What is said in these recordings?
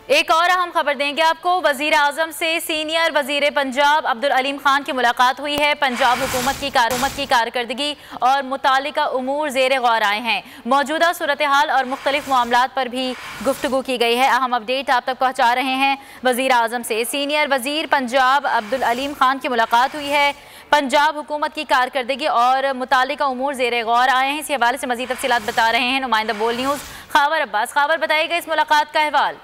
एक और अहम खबर देंगे आपको। वजीर आजम से सीनियर वजीर पंजाब अब्दुल अलीम खान की मुलाकात हुई है। पंजाब हुकूमत की कारकर्दगी और मुतालिका उमूर ज़ेर गौर आए हैं। मौजूदा सूरत हाल और मुख्तलिफ मामलात पर भी गुफ्तगू की गई है। अहम अपडेट आप तक पहुँचा रहे हैं। वजीर आजम से सीनियर वजीर पंजाब अब्दुल अलीम खान की मुलाकात हुई है। पंजाब हुकूमत की कारकर्दगी और मुतालिका उमूर ज़ेर गौर आए हैं। इस हवाले से मज़ीद तफसीलात बता रहे हैं नुमाइंदा बोल न्यूज़ खावर अब्बास। खावर, बताइएगा इस मुलाकात का अहवाल।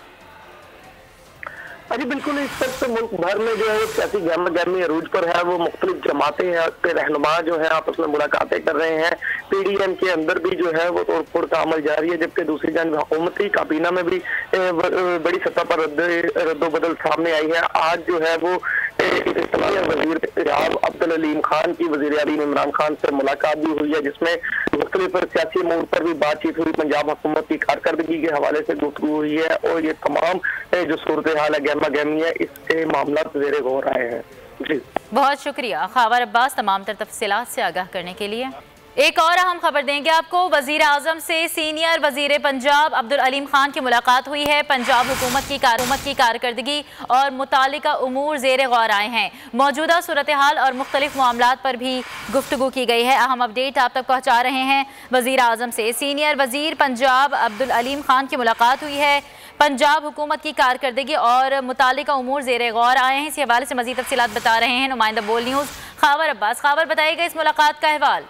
जी बिल्कुल, इस वक्त मुल्क भर में जो है सियासी गहमा गहमी अरूज पर है। वो मुख्तलिफ जमातें हैं के रहनुमा जो है आपस में मुलाकातें कर रहे हैं। PDM के अंदर भी जो है वो तोड़ फोड़ का अमल जारी है, जबकि दूसरी जानिब हुकूमती काबीना में भी बड़ी सतह पर रद्दोबदल सामने आई है। आज जो है वो वजीर पंजाब अब्दुल अलीम खान की वजीर आज़म इमरान खान से मुलाकात भी हुई है, जिसमें मुख्तलिफ सियासी मोड़ पर भी बातचीत हुई। पंजाब हुकूमत की कारकर्दगी के हवाले से गुफ्तगू हुई है और ये तमाम जो सूरत हाल है गहमा गहमी है, इससे मामला ज़ेर गौर आए हैं। जी बहुत शुक्रिया खावर अब्बास तमाम तर तफसीलात से आगाह करने के लिए। एक और अहम खबर देंगे आपको। वजीर आजम से सीनियर वजीर पंजाब अब्दुल अलीम खान की मुलाकात हुई है। पंजाब हुकूमत की कारकर्दगी और मुतालिका उमूर ज़ेर गौर आए हैं। मौजूदा सूरत हाल और मुख्तलिफ मामलात पर भी गुफ्तगू की गई है। अहम अपडेट आप तक पहुँचा रहे हैं। वजीर आजम से सीनियर वजीर पंजाब अब्दुल अलीम खान की मुलाकात हुई है। पंजाब हुकूमत की कारकर्दगी और मुतालिका उमूर ज़ेर गौर आए हैं। इस हवाले से मज़ीद तफसीलात बता रहे हैं नुमाइंदा बोल न्यूज़ खावर अब्बास। खावर, बताइएगा इस मुलाकात का अहवाल।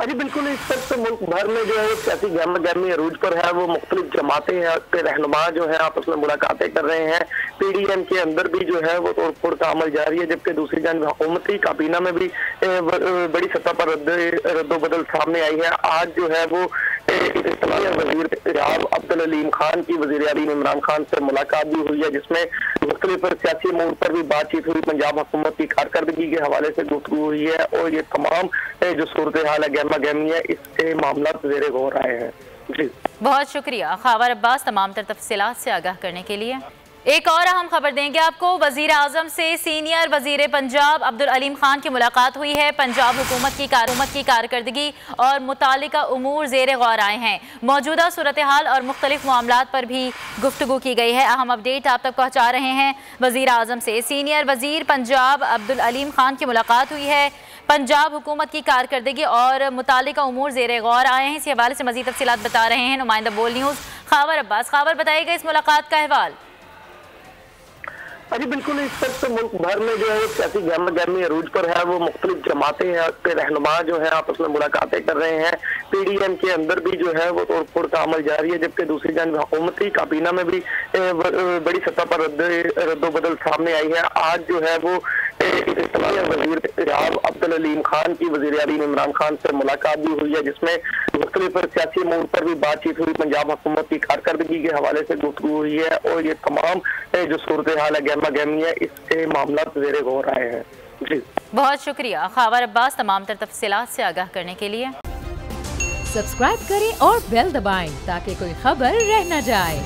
जी बिल्कुल, इस वक्त मुल्क भर में जो है सियासी गहमा गहमी अरूज पर है। वो मुख्तलिफ जमातें हैं के रहनुमा जो है आपस में मुलाकातें कर रहे हैं। PDM के अंदर भी जो है वो तोड़ फोड़ का अमल जारी है, जबकि दूसरी जानिब हुकूमती काबीना में भी बड़ी सतह पर रद्दोबदल सामने आई है। आज जो है वो वजीर पंजाब अब्दुल अलीम खान की वजीर आज़म इमरान खान से मुलाकात भी हुई है, जिसमें मुख्तलिफ सियासी मोड़ पर भी बातचीत हुई। पंजाब हुकूमत की कारकर्दगी के हवाले से गुफ्तगू हुई है और ये तमाम जो सूरत हाल है गहमा गहमी है, इससे मामला ज़ेर गौर आए हैं। जी बहुत शुक्रिया खावर अब्बास तमाम तर तफसीलात से आगाह करने के लिए। एक और अहम खबर देंगे आपको। वजीर आजम से सीनियर वजीर पंजाब अब्दुल अलीम खान की मुलाकात हुई है। पंजाब हुकूमत की कारकर्दगी और मुतालिका उमूर ज़ेर गौर आए हैं। मौजूदा सूरत हाल और मुख्तलिफ मामलात पर भी गुफ्तगू की गई है। अहम अपडेट आप तक पहुँचा रहे हैं। वजीर आजम से सीनियर वजीर पंजाब अब्दुल अलीम खान की मुलाकात हुई है। पंजाब हुकूमत की कारकर्दगी और मुतालिका उमूर ज़ेर गौर आए हैं। इस हवाले से मज़ीद तफसीलात बता रहे हैं नुमाइंदा बोल न्यूज़ खावर अब्बास। खावर, बताइएगा इस मुलाकात का अहवाल। जी बिल्कुल, इस वक्त मुल्क भर में जो है सियासी गहमा गहमी अरूज पर है। वो मुख्तलिफ जमातें हैं के रहनुमा जो है आपस में मुलाकातें कर रहे हैं। PDM के अंदर भी जो है वो तोड़ फोड़ का अमल जारी है, जबकि दूसरी जानिब हुकूमती काबीना में भी बड़ी सतह पर रद्दोबदल सामने आई है। आज जो है वो वजीर पंजाब अब्दुल अलीम खान की वजीर आज़म इमरान खान से मुलाकात भी हुई है, जिसमें मुख्तलिफ सियासी मोड़ पर भी बातचीत हुई। पंजाब हुकूमत की कारकर्दगी के हवाले से गुफ्तगू हुई है और ये तमाम जो सूरत हाल है गहमा गहमी है, इससे मामला ज़ेर गौर आए हैं। जी बहुत शुक्रिया खावर अब्बास तमाम तर तफसीलात से आगाह करने के लिए। सब्सक्राइब करें और बेल दबाएं ताकि कोई खबर रह न जाए।